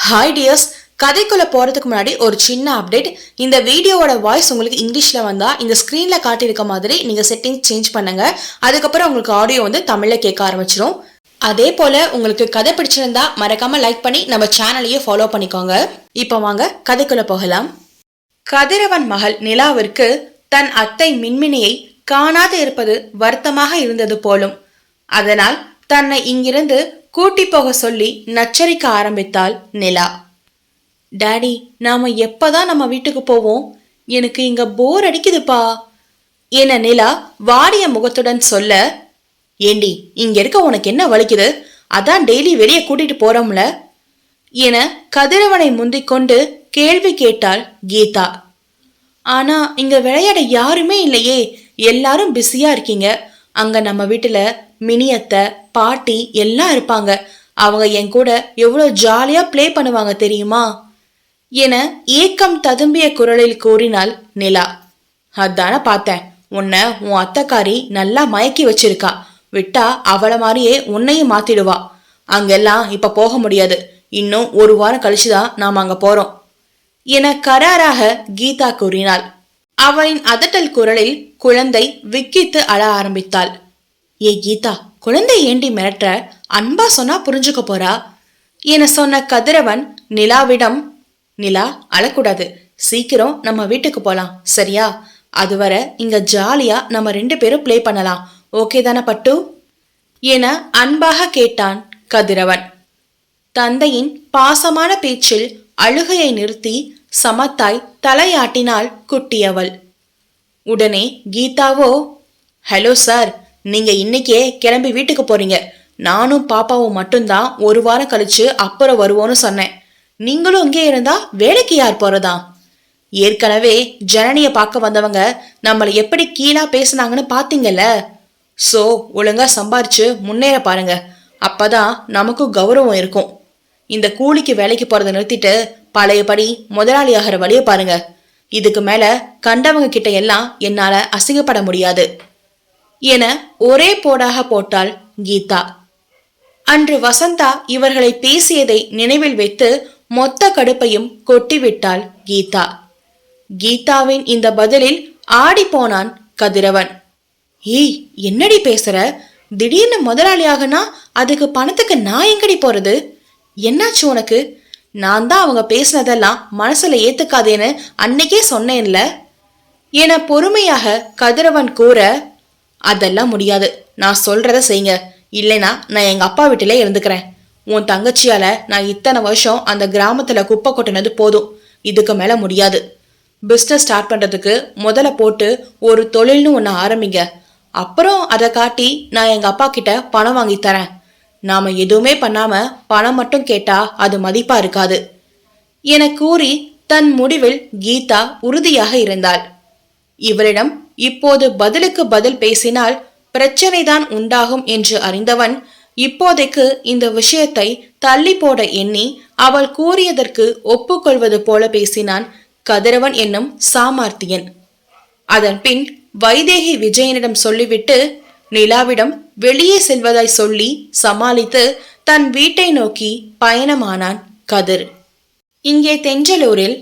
Hi tears, கதைக்குள்ள போறதுக்கு முன்னாடி ஒரு சின்ன அப்டேட். இந்த வீடியோவோட வாய்ஸ் உங்களுக்கு இங்கிலீஷ்ல வந்தா இந்த ஸ்கிரீன்ல காட்டியிருக்க மாதிரி நீங்க செட்டிங்ஸ் சேஞ்ச் பண்ணுங்க. அதுக்கப்புறம் உங்களுக்கு ஆடியோ தமிழ்ல கேட்க ஆரம்பிச்சிடும். அதே போல உங்களுக்கு கதை பிடிச்சிருந்தா மறக்காம லைக் பண்ணி நம்ம சேனலையே ஃபாலோ பண்ணிக்கோங்க. இப்போ வாங்க கதைக்குள்ள போகலாம். கதிரவன் மகள் நிலாவிற்கு தன் அத்தை மின்மினியை காணாது இருப்பது வருத்தமாக இருந்தது போலும். அதனால் தன்னை இங்கிருந்து கூட்டி போக சொல்லி நச்சரிக்க ஆரம்பித்தாள் நிலா. டாடி, நாம எப்பதான் நம்ம வீட்டுக்கு போவோம்? எனக்கு இங்க போர் அடிக்குதுப்பா என நிலா வாடிய முகத்துடன் சொல்ல, ஏண்டி இங்க இருக்க உனக்கு என்ன வலிக்குது? அதான் டெய்லி வெளியே கூட்டிட்டு போறோம்ல என கதிரவனை முந்திக்கொண்டு கேள்வி கேட்டாள் கீதா. ஆனா இங்க விளையாட யாருமே இல்லையே, எல்லாரும் பிஸியா இருக்கீங்க. அங்க நம்ம வீட்டுல மினியத்தை பாட்டி எல்லாம் இருப்பாங்க. அவங்க என் கூட எவ்வளவு ஜாலியா பிளே பண்ணுவாங்க தெரியுமா என ஏக்கம் ததும்பிய குரலில் கூறினாள் நிலா. அதான பார்த்தேன், உன்னை உன் அத்தைக்காரி நல்லா மயக்கி வச்சிருக்கா. விட்டா அவளை மாதிரியே உன்னையும் மாத்திடுவா. அங்கெல்லாம் இப்ப போக முடியாது. இன்னும் ஒரு வாரம் கழிச்சுதான் நாம அங்க போறோம் என கராராக கீதா கூறினாள். அவளின் அதட்டல் குரலில் குழந்தை விக்கித்து அழ ஆரம்பித்தாள். ஏ கீதா, குழந்தை ஏண்டி மிரட்ட? அன்பா சொன்னா புரிஞ்சுக்க போறா என சொன்ன கதிரவன் நிலாவிடம், நிலா அழக்கூடாது, சீக்கிரம் நம்ம வீட்டுக்கு போலாம், சரியா? அதுவரை இங்க ஜாலியா நம்ம 2 பேரும் பிளே பண்ணலாம், ஓகே தானே பட்டு என அன்பாக கேட்டான் கதிரவன். தந்தையின் பாசமான பேச்சில் அழுகையை நிறுத்தி சமத்தாய் தலையாட்டினாள் குட்டியவள். உடனே கீதாவோ, ஹலோ சார், நீங்க இன்னைக்கே கிளம்பி வீட்டுக்கு போறீங்க. நானும் பாப்பாவும் மட்டும்தான் ஒரு வாரம் கழிச்சு அப்புறம் வருவோன்னு சொன்னேன். நீங்களும் இங்கே இருந்தா வேலைக்கு யார் போறதா? ஏற்கனவே ஜனனிய பார்க்க வந்தவங்க நம்மளை எப்படி கீழா பேசுனாங்கன்னு பாத்தீங்கல்ல. சோ ஒழுங்கா சம்பாரிச்சு முன்னேற பாருங்க, அப்பதான் நமக்கும் கௌரவம் இருக்கும். இந்த கூலிக்கு வேலைக்கு போறதை நிறுத்திட்டு பழையபடி முதலாளி ஆகிற வழிய பாருங்க. இதுக்கு மேல கண்டவங்க கிட்ட எல்லாம் என்னால அசிங்கப்பட முடியாது என ஒரே போடாக போட்டாள் கீதா. அன்று வசந்தா இவர்களை பேசியதை நினைவில் வைத்து மொத்த கடுப்பையும் கொட்டிவிட்டாள் கீதா. கீதாவின் இந்த பதிலில் ஆடி போனான் கதிரவன். ஏய், என்னடி பேசுற? திடீர்னு முதலாளியாகனா அதுக்கு பணத்துக்கு நான் எங்கடி போறது? என்னாச்சு உனக்கு? நான் தான் அவங்க பேசினதெல்லாம் மனசுல ஏத்துக்காதேன்னு அன்னைக்கே சொன்னேன்ல என பொறுமையாக கதிரவன் கூற, அதெல்லாம் முடியாது, நான் சொல்றத செய்யுங்க, இல்லைனா நான் எங்க அப்பா வீட்டிலே இருந்துக்கிறேன். உன் தங்கச்சியால நான் இத்தனை வருஷம் அந்த கிராமத்துல குப்பை கொட்டினது போதும், இதுக்கு மேல முடியாது. பிஸ்னஸ் ஸ்டார்ட் பண்றதுக்கு முதல்ல போட்டு ஒரு தொழில்னு ஒன்று ஆரம்பிங்க. அப்புறம் அதை காட்டி நான் எங்க அப்பா கிட்ட பணம் வாங்கி தரேன். நாம எதுவுமே பண்ணாம பணம் மட்டும் கேட்டா அது மதிப்பா இருக்காது என கூறி தன் முடிவில் கீதா உறுதியாக இருந்தாள். இவரிடம் இப்போது பதிலுக்கு பதில் பேசினால் பிரச்சனைதான் உண்டாகும் என்று அறிந்தவன் இப்போதைக்கு இந்த விஷயத்தை தள்ளி போட எண்ணி அவள் கூறியதற்கு ஒப்புக்கொள்வது போல பேசினான் கதிரவன் என்னும் சாமர்த்தியன். அதன் பின் வைதேகி விஜயனிடம் சொல்லிவிட்டு நிலாவிடம் வெளியே செல்வதாய் சொல்லி சமாளித்து தன் வீட்டை நோக்கி பயணமானான் கதிர். இங்கே தெஞ்சலூரில்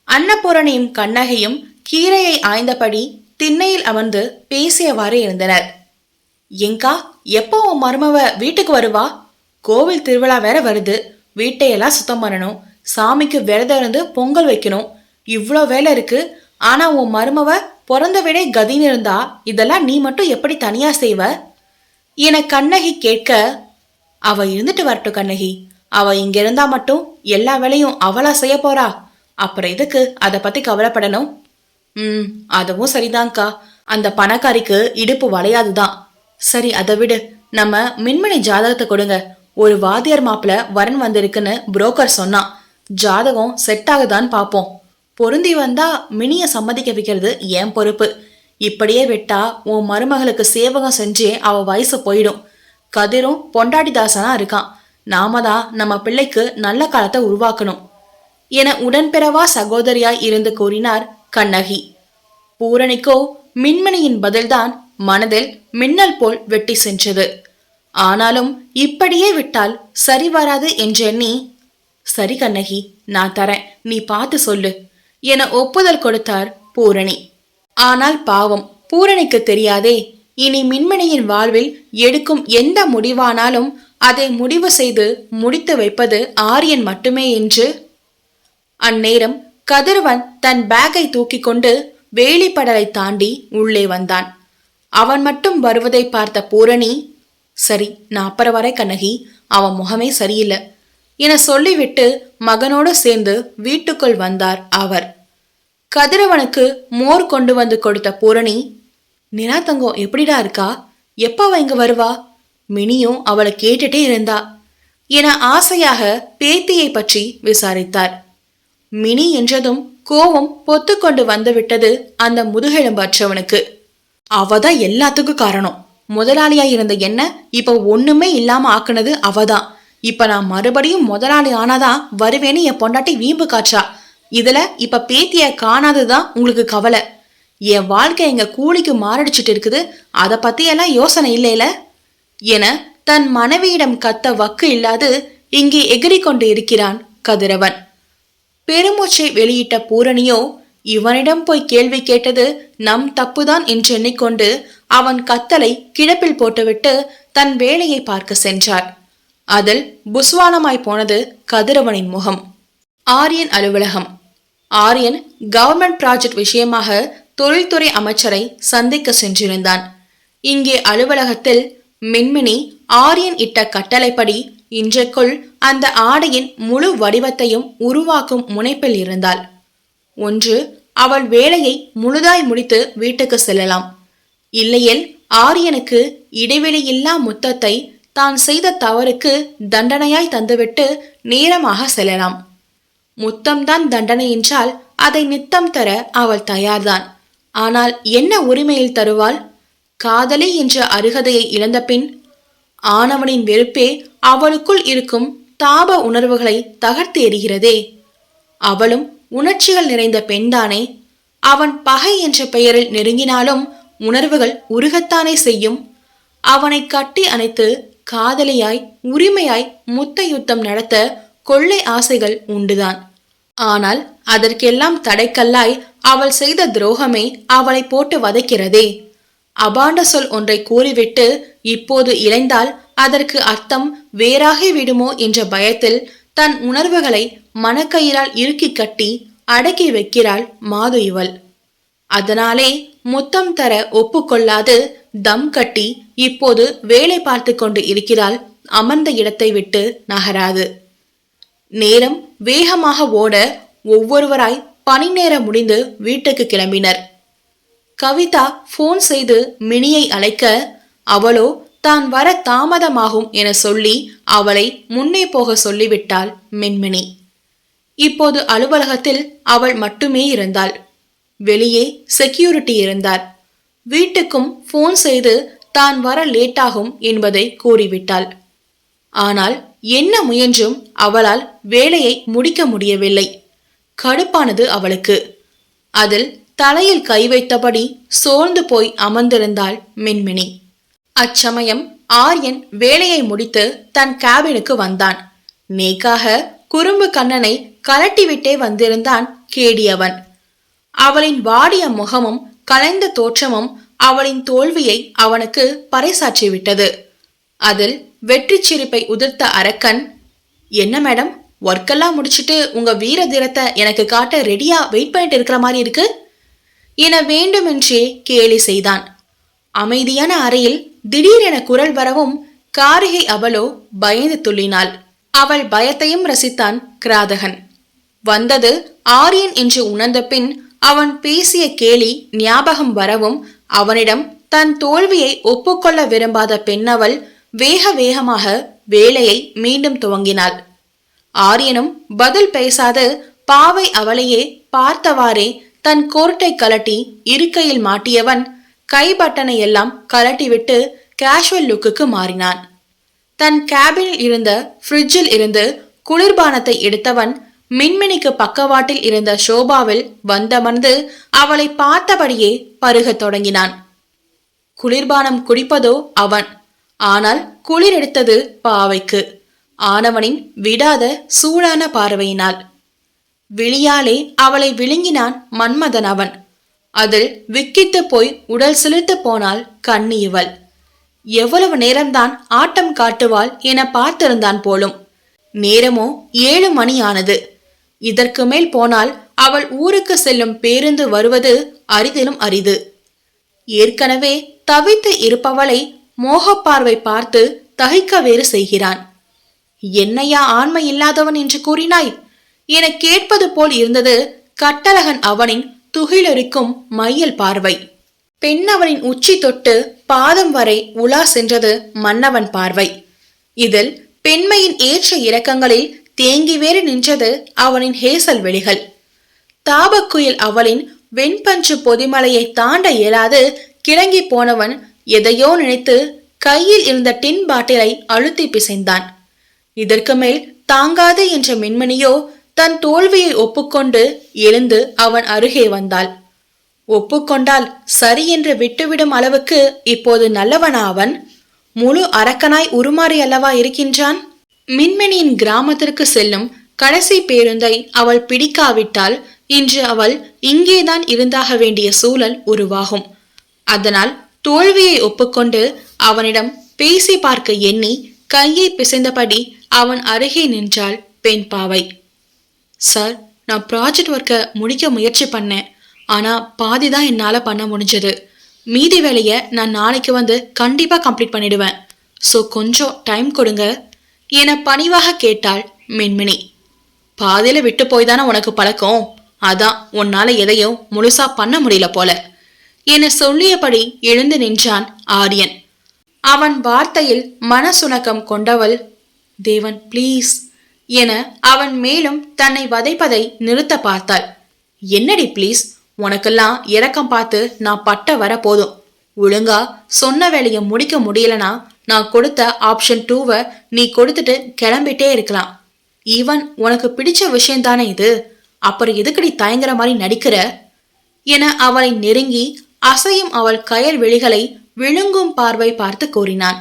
அன்னபூரணியும் கண்ணகையும் கீரையை ஆய்ந்தபடி திண்ணையில் அமர்ந்து பேசியவாறு இருந்தனர். எங்கா, எப்போ உன் மருமவ வீட்டுக்கு வருவா? கோவில் திருவிழா வேற வருது, வீட்டையெல்லாம் சுத்தம் பண்ணணும், சாமிக்கு விரதம் இருந்து பொங்கல் வைக்கணும், இவ்வளோ வேலை இருக்கு. ஆனா உன் மருமவ பிறந்த விட கதின்னு இருந்தா இதெல்லாம் நீ மட்டும் எப்படி தனியா செய்வ என கண்ணகி கேட்க, அவ இருந்துட்டு வரட்டும் கண்ணகி, அவ இங்க இருந்தா மட்டும் எல்லா வேலையும் அவளா செய்ய போறா, அப்புறம் எதுக்கு அதை பத்தி கவலைப்படணும்? அதுவும் சரிதான்க்கா, அந்த பணக்காரிக்கு இடுப்பு வளையாதுதான். சரி, அதை விடு, நம்ம மின்மணி ஜாதகத்தை கொடுங்க. ஒரு வாத்தியார் மாப்பிள்ள வரன் வந்திருக்குன்னு புரோக்கர் சொன்னான். ஜாதகம் செட் ஆகுதான்னு பாப்போம். பொருந்தி வந்தா மினிய சம்மதிக்க வைக்கிறது என் பொறுப்பு. இப்படியே விட்டா உன் மருமகளுக்கு சேவகம் செஞ்சே அவ வயசு போயிடும். கதிரும் பொண்டாட்டிதாசனா இருக்கான். நாம தான் நம்ம பிள்ளைக்கு நல்ல காலத்தை உருவாக்கணும் என உடன்பிறவா சகோதரியாய் இருந்து கூறினார் கண்ணகி. பூரணிக்கோ மின்மணியின் பதில்தான் மனதில் மின்னல் போல் வெட்டி சென்றது. ஆனாலும் இப்படியே விட்டால் சரி வராது என்றெண்ணி, சரி கண்ணகி, நான் தரேன், நீ பார்த்து சொல்லு என ஒப்புதல் கொடுத்தார் பூரணி. ஆனால் பாவம், பூரணிக்கு தெரியாதே, இனி மின்மினியின் வாழ்வில் எடுக்கும் எந்த முடிவானாலும் அதை முடிவு செய்து முடித்து வைப்பது ஆரியன் மட்டுமே என்று. அந்நேரம் கதிரவன் தன் பேக்கை தூக்கி கொண்டு வேலிப்படலை தாண்டி உள்ளே வந்தான். அவன் மட்டும் வருவதை பார்த்த பூரணி, சரி, நான் அப்புறம் வரை கண்ணகி, அவன் முகமே சரியில்லை என சொல்லிவிட்டு மகனோடு சேர்ந்து வீட்டுக்குள் வந்தார் அவர். கதிரவனுக்கு மோர் கொண்டு வந்து கொடுத்த பூரணி, நிலா தங்கம் எப்படிடா இருக்கா, எப்ப அவ இங்க வருவா, மினியும் அவளை கேட்டுட்டே இருந்தா என ஆசையாக பேத்தியை பற்றி விசாரித்தார். மினி என்றதும் கோபம் பொத்து கொண்டு வந்து விட்டது அந்த முதுகெலும்பற்றவனுக்கு. அவதான் எல்லாத்துக்கும் காரணம். முதலாளியா இருந்த என்ன இப்ப ஒண்ணுமே இல்லாம ஆக்குனது அவதான். இப்ப நான் மறுபடியும் முதலாளி ஆனாதான் வருவேன்னு என் பொண்டாட்டி வீம்பு காற்றா. இதுல இப்ப பேத்திய காணாததுதான் உங்களுக்கு கவலை. என் வாழ்க்கை எங்க கூலிக்கு மாரடிச்சிட்டு இருக்குது, அதை பத்தி எல்லாம் யோசனை இல்லைல என தன் மனைவியிடம் கத்த வக்கு இல்லாது இங்கே எகிரி கொண்டு இருக்கிறான் கதிரவன். பெருமூச்சை வெளியிட்ட பூரணியோ, இவனிடம் போய் கேள்வி கேட்டது நம் தப்புதான் என்று எண்ணிக்கொண்டு அவன் கத்தலை கிடப்பில் போட்டுவிட்டு தன் வேலையை பார்க்க சென்றார். அதில் புஸ்வானமாய் போனது கதிரவனின் முகம். ஆரியன் அலுவலகம். ஆரியன் கவர்மெண்ட் ப்ராஜெக்ட் விஷயமாக தொழில்துறை அமைச்சரை சந்திக்க சென்றிருந்தான். இங்கே அலுவலகத்தில் மின்மினி ஆரியன் இட்ட கட்டளைப்படி இன்றைக்குள் அந்த ஆடையின் முழு வடிவத்தையும் உருவாக்கும் முனைப்பில் இருந்தாள். ஒன்று, அவள் வேலையை முழுதாய் முடித்து வீட்டுக்கு செல்லலாம். இல்லையேல் ஆரியனுக்கு இடைவெளியில்லா முத்தத்தை தான் செய்த தவறுக்கு தண்டனையாய் தந்துவிட்டு நேரமாக செல்லலாம். முத்தம்தான் தண்டனை என்றால் அதை நித்தம் தர அவள் தயார்தான். ஆனால் என்ன உரிமையில் தருவாள்? காதலி என்ற அருகதையை இழந்த பின் ஆணவனின் வெறுப்பே அவளுக்குள் இருக்கும் தாப உணர்வுகளை தகர்த்து எறிகிறதே. அவளும் உணர்ச்சிகள் நிறைந்த பெண்தானே. அவன் பகை என்ற பெயரில் நெருங்கினாலும் உணர்வுகள் உருகத்தானே செய்யும். அவனை கட்டி அணைத்து காதலியாய் உரிமையாய் முத்த யுத்தம் நடத்த கொள்ளை ஆசைகள் உண்டுதான். ஆனால் அதற்கெல்லாம் தடைக்கல்லாய் அவள் செய்த துரோகமே அவளை போட்டு வதைக்கிறதே. அபாண்ட சொல் ஒன்றை கூறிவிட்டு இப்போது இழைந்தால் அதற்கு அர்த்தம் வேறாகி விடுமோ என்ற பயத்தில் தன் உணர்வுகளை மனக்கயிறால் இறுக்கி கட்டி அடக்கி வைக்கிறாள் மாது இவள். அதனாலே முத்தம் தர ஒப்புக்கொள்ளாது தம் கட்டி இப்போது வேலை பார்த்து கொண்டு இருக்கிறாள். அமர்ந்த இடத்தை விட்டு நகராது. நேரம் வேகமாக ஓட ஒவ்வொருவராய் பணி நேரம் முடிந்து வீட்டுக்கு கிளம்பினர். கவிதா போன் செய்து மினியை அழைக்க அவளோ தான் வர தாமதமாகும் என சொல்லி அவளை முன்னே போக சொல்லிவிட்டாள் மின்மினி. இப்போது அலுவலகத்தில் அவள் மட்டுமே இருந்தாள். வெளியே செக்யூரிட்டி இருந்தார். வீட்டுக்கும் போன் செய்து தான் வர லேட்டாகும் என்பதை கூறிவிட்டாள். ஆனால் என்ன முயன்றும் அவளால் வேலையை முடிக்க முடியவில்லை. கடுப்பானது அவளுக்கு. அதில் தலையில் கை வைத்தபடி சோர்ந்து போய் அமர்ந்திருந்தாள் மின்மினி. அச்சமயம் ஆரியன் வேலையை முடித்து தன் கேபினுக்கு வந்தான். நேக்காக குறும்பு கண்ணனை கலட்டிவிட்டே வந்திருந்தான் கேடியவன். அவளின் வாடிய முகமும் கலைந்த தோற்றமும் அவளின் தோல்வியை அவனுக்கு பறைசாற்றிவிட்டது. அதில் வெற்றி சிரிப்பை உதிர்த்த அரக்கன், என்ன மேடம், ஒர்க்கெல்லாம் முடிச்சுட்டு உங்க வீர தீரத்தை எனக்கு காட்ட ரெடியா வெயிட் பண்ணிட்டு இருக்கிற மாதிரி இருக்கு என வேண்டுமென்றே கேலி செய்தான். அமைதியான அறையில் திடீரென குரல் வரவும் காரிகை அவளோ பயந்து துள்ளினாள். அவள் பயத்தையும் ரசித்தான் கிராதகன். வந்தது ஆரியன் என்று உணர்ந்த பின் அவன் பேசிய கேலி ஞாபகம் வரவும் அவனிடம் தன் தோல்வியை ஒப்புக்கொள்ள விரும்பாத பெண்ணவள் வேக வேகமாக வேலையை மீண்டும் துவங்கினாள். ஆரியனும் பதில் பேசாது பாவை அவளையே பார்த்தவாறே தன் கோர்ட்டை கலட்டி இருக்கையில் மாட்டியவன் கை பட்டனை எல்லாம் கலட்டிவிட்டு கேஷுவல் லுக்குக்கு மாறினான். தன் கேபினில் இருந்த ஃப்ரிட்ஜில் இருந்து குளிர்பானத்தை எடுத்தவன் மின்மினிக்கு பக்கவாட்டில் இருந்த ஷோபாவில் வந்தமர்ந்து அவளை பார்த்தபடியே பருகத் தொடங்கினான். குளிர்பானம் குடிப்பதோ அவன். ஆனால் குளிர் எடுத்தது பாவைக்கு. ஆனவனின் விடாத சூடான பார்வையினால். விழியாலே அவளை விழுங்கினான் மன்மதன் அவன். அதில் விக்கித்து போய் உடல் சிலிர்த்து போனாள் கண்ணி இவள். எவ்வளவு நேரம்தான் ஆட்டம் காட்டுவாள் என பார்த்திருந்தான் போலும். நேரமோ 7 மணி ஆனது. இதற்கு மேல் போனால் அவள் ஊருக்கு செல்லும் பேருந்து வருவது அரிதிலும் அரிது. ஏற்கனவே தவித்து இருப்பவளை மோகப்பார்வை பார்த்து தகைக்க வேறு செய்கிறான். என்னையா ஆண்மை இல்லாதவன் என்று கூறினாய் என கேட்பது போல் இருந்தது கட்டழகன் அவனின் துகிலொரிக்கும் மையல் பார்வை. பெண்ணவனின் உச்சி தொட்டு பாதம் வரை உலா சென்றது மன்னவன் பார்வை. இதில் பெண்மையின் ஏற்ற இறக்கங்களில் தேங்கி வேறு நின்றது அவனின் ஹேசல் வெளிகள். தாபக்குயில் அவளின் வெண்பஞ்சு பொதிமலையை தாண்ட இயலாது கிறங்கி போனவன் எதையோ நினைத்து கையில் இருந்த டின் பாட்டிலை அழுத்தி பிசைந்தான். இதற்கு மேல் தாங்காது என்ற மின்மினியோ தன் தோல்வியை ஒப்புக்கொண்டு எழுந்து அவன் அருகே வந்தாள். ஒப்புக்கொண்டால் சரி என்று விட்டுவிடும் அளவுக்கு இப்போது நல்லவனா அவன்? முழு அரக்கனாய் உருமாறி அல்லவா இருக்கின்றான். மின்மினியின் கிராமத்திற்கு செல்லும் கடைசி பேருந்தை அவள் பிடிக்காவிட்டால் இன்று அவள் இங்கேதான் இருந்தாக வேண்டிய சூழல் உருவாகும். அதனால் தோல்வியை ஒப்புக்கொண்டு அவனிடம் பேசி பார்க்க எண்ணி கையை பிசைந்தபடி அவன் அருகே நின்றாள் பெண் பாவை. சார், நான் ப்ராஜெக்ட் ஒர்க்கை முடிக்க முயற்சி பண்ணேன். ஆனா பாதிதான் என்னால பண்ண முடிஞ்சது. மீதி வேலையை நான் நாளைக்கு வந்து கண்டிப்பா கம்ப்ளீட் பண்ணிடுவேன். ஸோ கொஞ்சம் டைம் கொடுங்க என பணிவாக கேட்டாள் மின்மினி. பாதியில விட்டு போய் தானே உனக்கு பழக்கம், அதான் உன்னால எதையும் முழுசா பண்ண முடியல போல என சொல்லியபடி எழுந்து நின்றான் ஆரியன். அவன் வார்த்தையில் மனசுணக்கம் கொண்டவள், தேவன் ப்ளீஸ் என அவன் மேலும் தன்னை வதைப்பதை நிறுத்த பார்த்தாள். என்னடி ப்ளீஸ், உனக்கெல்லாம் இரக்கம் பார்த்து நான் பட்ட வர போதும். ஒழுங்கா சொன்ன வேலையை முடிக்க முடியலனா நான் கொடுத்த ஆப்ஷன் 2வை நீ கொடுத்துட்டு கிளம்பிட்டே இருக்கலாம். ஈவன் உனக்கு பிடிச்ச விஷயம்தானே இது, அப்புறம் எதுக்கடி தயங்குற மாதிரி நடிக்கிற என அவளை நெருங்கி அசையும் அவள் கயல் விழிகளை விழுங்கும் பார்வை பார்த்து கூறினான்.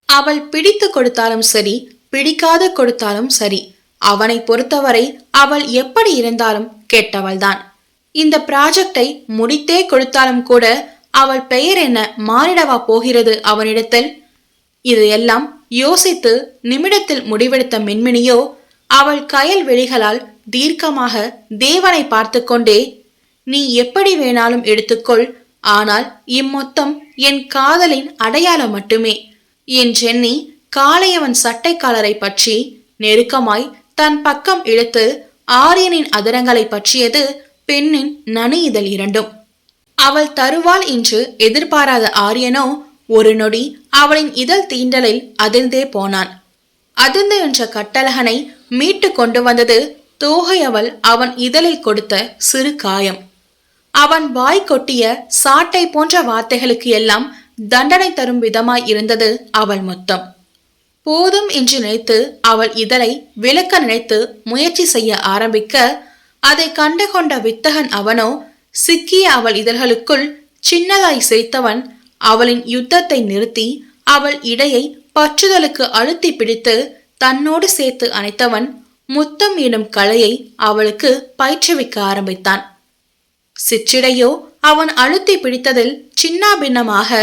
அவள் பிடித்து கொடுத்தாலும் சரி, பிடிக்காது கொடுத்தாலும் சரி, அவனை பொறுத்தவரை அவள் எப்படி இருந்தாலும் கெட்டவள்தான். இந்த ப்ராஜெக்டை முடித்தே கொடுத்தாலும் கூட அவள் பெயர் என்ன மாறிடவா போகிறது அவனிடத்தில்? இதையெல்லாம் யோசித்து நிமிடத்தில் முடிவெடுத்த மின்மினியோ அவள் கயல் வெளிகளால் தீர்க்கமாக தேவனை பார்த்து கொண்டே, நீ எப்படி வேணாலும் எடுத்துக்கொள், ஆனால் இம்மொத்தம் என் காதலின் அடையாளம் மட்டுமே என்றெண்ணி காளையவன் சட்டை காலரை பற்றி நெருக்கமாய் தன் பக்கம் இழுத்து ஆரியனின் அதரங்களை பற்றியது பெண்ணின் நனி இதழ் இரண்டும். அவள் தருவாள் என்று எதிர்பாராத ஆரியனோ ஒரு நொடி அவளின் இதழ் தீண்டலில் அதிர்ந்தே போனான். அதிர்ந்து என்ற கட்டழகனை மீட்டு கொண்டு வந்தது தோகையவள் அவன் இதழில் கொடுத்த சிறு காயம். அவன் வாய் கொட்டிய சாட்டை போன்ற வார்த்தைகளுக்கு எல்லாம் தண்டனை தரும் விதமாய் இருந்தது அவள் மொத்தம். போதும் என்று நினைத்து அவள் இதழை விலக்க நினைத்து முயற்சி செய்ய ஆரம்பிக்க அதை கண்டுகொண்ட வித்தகன் அவனோ சிக்கிய அவள் இதழ்களுக்குள் சின்னதாய் சிரித்தவன் அவளின் யுத்தத்தை நிறுத்தி அவள் இடையை பற்றுதலுக்கு அழுத்தி பிடித்து தன்னோடு சேர்த்து அணைத்தவன் முத்தம் எனும் கலையை அவளுக்கு பயிற்றுவிக்க ஆரம்பித்தான். சிற்றிடையோ அவன் அழுத்தி பிடித்ததில் சின்ன பின்னமாக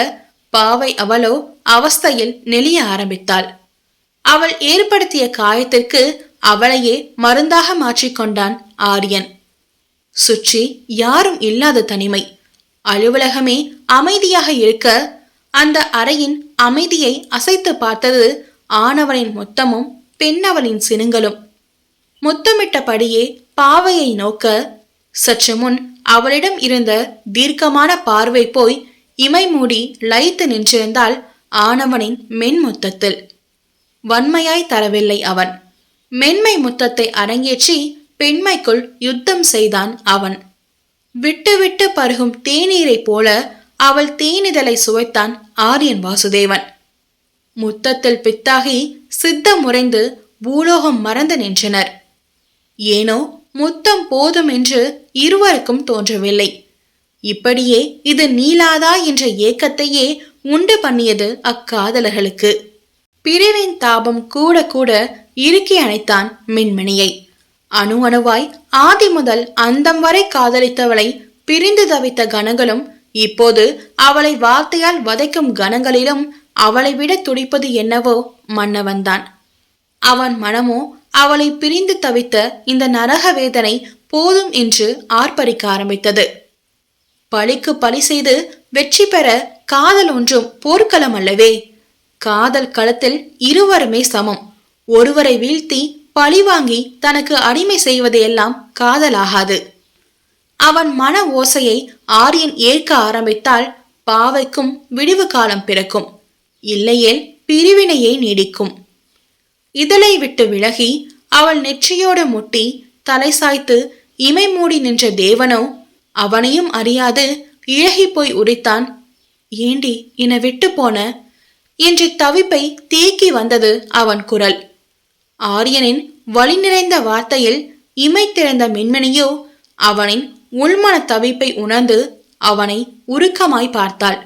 பாவை அவளோ அவஸ்தையில் நெளிய ஆரம்பித்தாள். அவள் ஏற்படுத்திய காயத்திற்கு அவளையே மருந்தாக மாற்றிக்கொண்டான் ஆரியன். சுற்றி யாரும் இல்லாத தனிமை. அலுவலகமே அமைதியாக இருக்க அந்த அறையின் அமைதியை அசைத்து பார்த்தது ஆணவனின் முத்தமும் பெண்ணவளின் சினுங்களும். முத்தமிட்டபடியே பாவையை நோக்க சற்று முன் அவளிடம் இருந்த தீர்க்கமான பார்வை போய் இமை மூடி லயித்து நின்றிருந்தால் ஆணவனின் மென் முத்தத்தில். வன்மையாய் தரவில்லை அவன். மென்மை முத்தத்தை அரங்கேற்றி பெண்மைக்குள் யுத்தம் செய்தான் அவன். விட்டு விட்டு பருகும் தேநீரை போல அவள் தேனிதழை சுவைத்தான் ஆரியன் வாசுதேவன். முத்தத்தில் பித்தாகி சித்த முறைந்து பூலோகம் மறந்து நின்றனர். ஏனோ முத்தம் போதும் என்று இருவருக்கும் தோன்றவில்லை. இப்படியே இது நீளாதா என்ற ஏக்கத்தையே உண்டு பண்ணியது அக்காதலர்களுக்கு. பிரிவின் தாபம் கூட கூட இறுக்கி அணைத்தான் மின்மினியை. அணு அணுவாய் ஆதி முதல் அந்தம் வரை காதலித்தவளை பிரிந்து தவித்த கணங்களும் இப்போது அவளை வார்த்தையால் வதைக்கும் கணங்களிலும் அவளை விட துடிப்பது என்னவோ மன்னவன்தான். அவன் மனமோ அவளை பிரிந்து தவித்த இந்த நரக வேதனை போதும் என்று ஆர்ப்பரிக்க ஆரம்பித்தது. பழிக்கு பழி செய்து வெற்றி பெற காதல் ஒன்றும் போர்க்களம் அல்லவே. காதல் களத்தில் இருவருமே சமம். ஒருவரை வீழ்த்தி பழி வாங்கி தனக்கு அடிமை செய்வதையெல்லாம் காதலாகாது. அவன் மன ஓசையை ஆரியன் ஏற்க ஆரம்பித்தால் பாவைக்கும் விடிவு காலம் பிறக்கும், இல்லையேல் பிரிவினையை நீடிக்கும். இதழை விட்டு விலகி அவள் நெற்றியோடு முட்டி தலை சாய்த்து இமை மூடி நின்ற தேவனோ அவனையும் அறியாது இழகி போய் உரித்தான். ஏண்டி என்னை விட்டு போன என்று தவிப்பை தேக்கி வந்தது அவன் குரல். ஆரியனின் வழி நிறைந்த வார்த்தையில் இமை திறந்த மின்மினியோ அவனின் உள்மன தவிப்பை உணர்ந்து அவனை உருக்கமாய் பார்த்தாள்.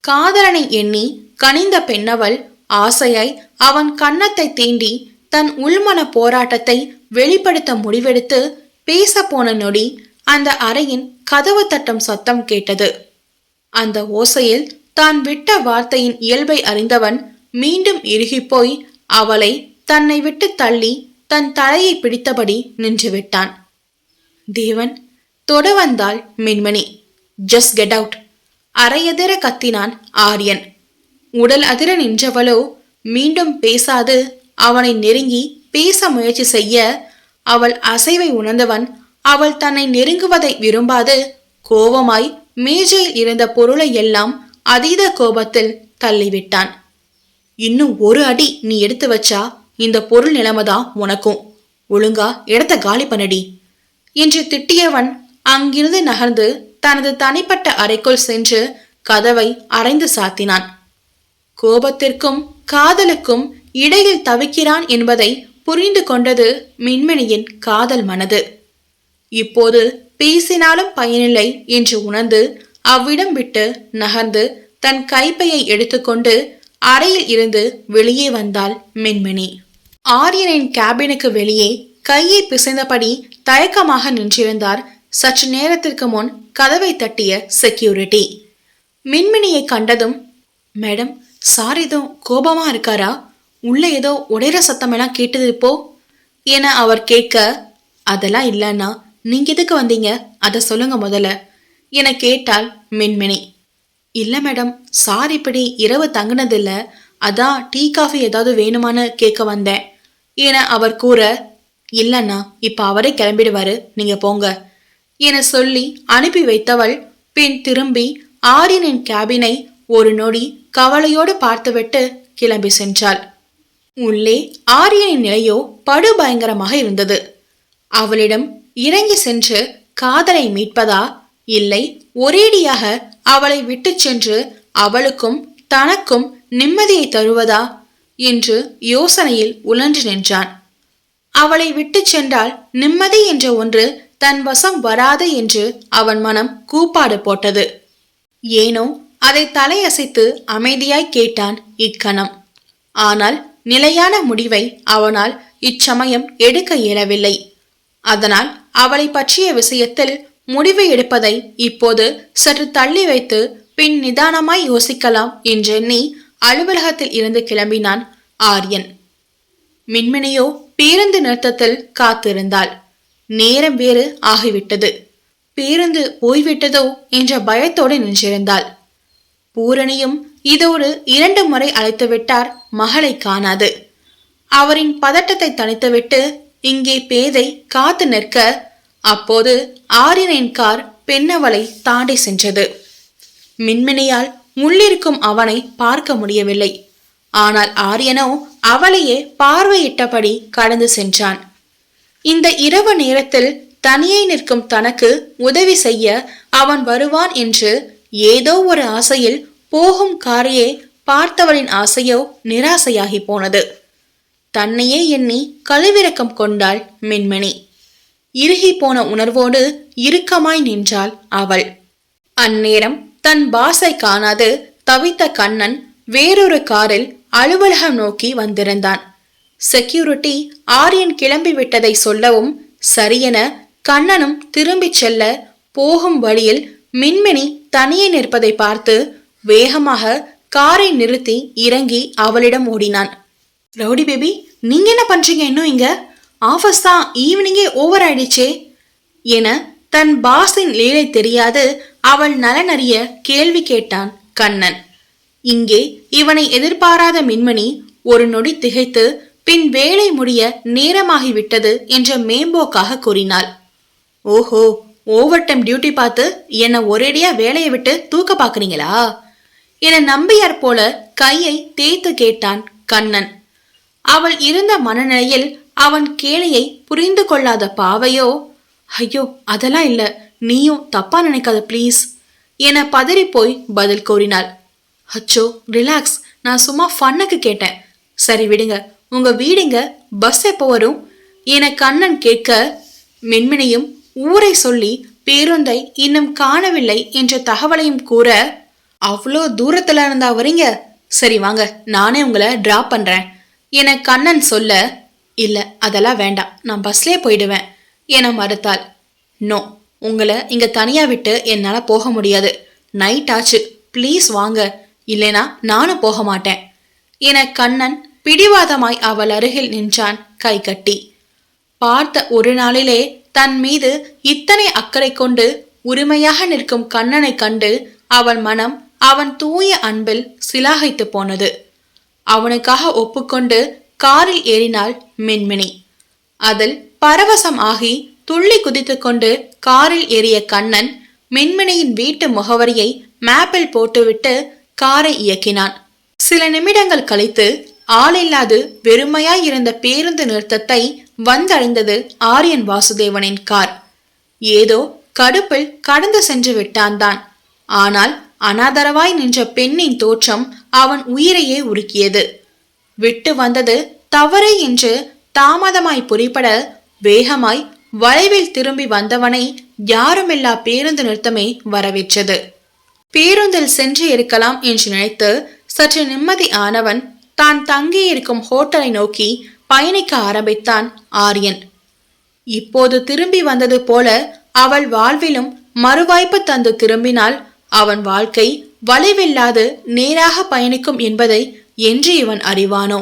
காதலனை எண்ணி கனிந்த பெண்ணவள் ஆசையாய் அவன் கன்னத்தை தீண்டி தன் உள்மன போராட்டத்தை வெளிப்படுத்த முடிவெடுத்து பேச போன நொடி அந்த அறையின் கதவு தட்டும் சத்தம் கேட்டது. அந்த ஓசையில் தான் விட்ட வார்த்தையின் இயல்பை அறிந்தவன் மீண்டும் இறுகிப்போய் அவளை தன்னை விட்டு தள்ளி தன் தலையை பிடித்தபடி நின்றுவிட்டான். தேவன் தொட வந்தாள் மின்மினி. ஜஸ்ட் கெட் அவுட், அரையதிர கத்தினான் ஆரியன். உடல் அதிர நின்றவளோ மீண்டும் பேசாது அவனை நெருங்கி பேச முயற்சி செய்ய அவள் அசைவை உணர்ந்தவன் அவள் தன்னை நெருங்குவதை விரும்பாது கோபமாய் மேஜையில் இருந்த பொருளை எல்லாம் அதீத கோபத்தில் தள்ளிவிட்டான். இன்னும் ஒரு அடி நீ எடுத்து வச்சா இந்த பொருள் நிலைமைதான் உனக்கும், ஒழுங்கா இடத்த காலி பண்ணடி என்று திட்டியவன் அங்கிருந்து நகர்ந்து தனது தனிப்பட்ட அறைக்குள் சென்று கதவை அரைந்து சாத்தினான். கோபத்திற்கும் காதலுக்கும் இடையில் தவிக்கிறான் என்பதை புரிந்து கொண்டது மின்மினியின் காதல் மனது. இப்போது பேசினாலும் பயனில்லை என்று உணர்ந்து அவ்விடம் விட்டு நகர்ந்து தன் கைப்பையை எடுத்துக்கொண்டு அறையில் இருந்து வெளியே வந்தாள் மின்மினி. ஆரியனின் கேபினுக்கு வெளியே கையை பிசைந்தபடி தயக்கமாக நின்றிருந்தார் சற்று நேரத்திற்கு முன் கதவை தட்டிய செக்யூரிட்டி. மின்மினியை கண்டதும், மேடம் சார் ஏதோ கோபமா இருக்காரா, உள்ள ஏதோ உடையிற சத்தமெல்லாம் கேட்டது இப்போ என அவர் கேட்க, அதெல்லாம் இல்லைன்னா நீங்க எதுக்கு வந்தீங்க அதை சொல்லுங்க முதல்ல என கேட்டாள் மின்மினி. இல்லை மேடம், சார் இப்படி இரவு தங்கினதில்ல, அதான் டீ காஃபி ஏதாவது வேணுமான்னு கேட்க வந்தேன் என அவர் கூற, இல்லைண்ணா இப்ப அவரே கிளம்பிடுவாரு, நீங்க போங்க என சொல்லி அனுப்பி வைத்தவள் பின் திரும்பி ஆரியனின் கேபினை ஒரு நொடி கவலையோடு பார்த்துவிட்டு கிளம்பி சென்றாள். உள்ளே ஆரியனின் நிலையோ படு பயங்கரமாக இருந்தது. அவளிடம் இறங்கி சென்று காதலை மீட்பதா, இல்லை ஒரேடியாக அவளை விட்டு சென்று அவளுக்கும் தனக்கும் நிம்மதியை தருவதா என்று யோசனையில் உழன்று நின்றான். அவளை விட்டு சென்றால் நிம்மதி என்ற ஒன்று தன் வசம் வராது என்று அவன் மனம் கூப்பாடு போட்டது. ஏனோ அதை தலையசைத்து அமைதியாய் கேட்டான் இக்கணம். ஆனால் நிலையான முடிவை அவனால் இச்சமயம் எடுக்க இயலவில்லை. அதனால் அவளை பற்றிய விஷயத்தில் முடிவு எடுப்பதை இப்போது சற்று தள்ளி வைத்து பின் நிதானமாய் யோசிக்கலாம் என்றெண்ணி அலுவலகத்தில் இருந்து கிளம்பினான் ஆரியன். மின்மினியோ பேருந்து நிறுத்தத்தில் காத்திருந்தாள். நேரம் வேறு ஆகிவிட்டது. பேருந்து போய்விட்டதோ என்ற பயத்தோடு நின்றிருந்தாள். பூரணியும் இதோடு 2 முறை அழைத்து விட்டார் மகளை காணாது. அவரின் பதட்டத்தை தணித்துவிட்டு இங்கே பேதை காத்து நிற்க, அப்போது ஆரியனின் கார் பெண்ணவளை தாண்டி சென்றது. மின்மினியால் உள்ளிருக்கும் அவனை பார்க்க முடியவில்லை. ஆனால் ஆரியனோ அவளையே பார்வையிட்டபடி கடந்து சென்றான். இந்த இரவு நேரத்தில் தனியே நிற்கும் தனக்கு உதவி செய்ய அவன் வருவான் என்று ஏதோ ஒரு ஆசையில் போகும் காரையே பார்த்தவளின் ஆசையோ நிராசையாகி போனது. தன்னையே எண்ணி கழுவிறக்கம் கொண்டாள் மின்மினி. இறுகி போன உணர்வோடு இறுக்கமாய் நின்றாள் அவள். அந்நேரம் தன் பாஸை காணாது தவித்த கண்ணன் வேறொரு காரில் அலுவலகம் நோக்கி வந்திருந்தான். செக்யூரிட்டி ஆரியன் கிளம்பி விட்டதை சொல்லவும் சரியென கண்ணனும் திரும்பிச் செல்ல போகும் வழியில் மின்மினி தனியே நிற்பதை பார்த்து வேகமாக காரை நிறுத்தி இறங்கி அவளிடம் ஓடினான். ரவுடி பேபி, நீங்க என்ன பண்றீங்க இன்னும் இங்க? ஆபீஸ் தான் ஈவினிங்கே ஓவர் ஆயிடுச்சே என தன் பாஸின் லீலை தெரியாது அவள் நலனறிய கேள்வி கேட்டான் கண்ணன். இங்கே இவனை எதிர்பாராத மின்மணி ஒரு நொடி திகைத்து பின் வேலை முடிய நேரமாகிவிட்டது என்ற மேம்போக்காக கூறினாள். ஓஹோ, ஓவர் டைம் டியூட்டி பார்த்து என்ன ஒரேடியா வேலையை விட்டு தூக்க பாக்குறீங்களா என நம்பியார் போல கையை தேய்த்து கேட்டான் கண்ணன். அவள் இருந்த மனநிலையில் அவன் கேளையை புரிந்து கொள்ளாத பாவையோ, ஐயோ அதெல்லாம் இல்ல, நீயும் தப்பா நினைக்காத ப்ளீஸ் என பதறி போய் பதில் கூறினாள். அச்சோ ரிலாக்ஸ், நான் சும்மா ஃபன்னுக்கு கேட்டேன். சரி விடுங்க, உங்க வீடுங்க, பஸ் எப்போ வரும் என கண்ணன் கேட்க மின்மினியும் ஊரை சொல்லி பேருந்தை இன்னும் காணவில்லை என்ற தகவலையும் கூற, அவ்வளோ தூரத்துல இருந்தா வரீங்க, சரி வாங்க நானே உங்களை டிராப் பண்றேன் என கண்ணன் சொல்ல, இல்ல அதெல்லாம் வேண்டாம், நான் பஸ்லயே போயிடுவேன் என மறுத்தாள். நோ, உங்களை இங்க தனியா விட்டு என்னால போக முடியாது, நைட் ஆச்சு, ப்ளீஸ் வாங்க, இல்லைனா நானும் போக மாட்டேன் என கண்ணன் பிடிவாதமாய் அவள் அருகில் நின்றான் கை கட்டி. பார்த்த ஒரு நாளிலே தன் மீது இத்தனை அக்கறை கொண்டு உரிமையாக நிற்கும் கண்ணனை கண்டு அவள் மனம் அவன் தூய அன்பில் சிலாகைத்து போனது. அவனுக்காக ஒப்புக்கொண்டு காரில் ஏறினாள் மின்மினி. அதில் பரவசம் ஆகி துள்ளி குதித்து கொண்டு காரில் ஏறிய கண்ணன் மின்மினியின் வீட்டு முகவரியை மேப்பில் போட்டுவிட்டு காரை இயக்கினான். சில நிமிடங்கள் கழித்து ஆளில்லாது வெறுமையாய் இருந்த பேருந்து நிறுத்தத்தை வந்தடைந்தது ஆரியன் வாசுதேவனின் கார். ஏதோ கடுப்பில் கடந்து சென்று விட்டான் தான். ஆனால் அனாதரவாய் நின்ற பெண்ணின் தோற்றம் அவன் உயிரையே உருக்கியது. விட்டு வந்தது தவறு என்று தாமதமாய் புரிபட வேகமாய் வளைவில் திரும்பி வந்தவனை யாருமில்லா பேருந்து நிறுத்தமே வரவேற்றது. பேருந்தில் சென்று இருக்கலாம் என்று நினைத்து சற்று நிம்மதி ஆனவன் தான் தங்கியிருக்கும் ஹோட்டலை நோக்கி பயணிக்க ஆரம்பித்தான் ஆரியன். இப்போது திரும்பி வந்தது போல அவள் வாழ்விலும் மறுவாய்ப்பு தந்து திரும்பினால் அவன் வாழ்க்கை வளைவில்லாது நேராக பயணிக்கும் என்பதை என்று இவன் அறிவானோ?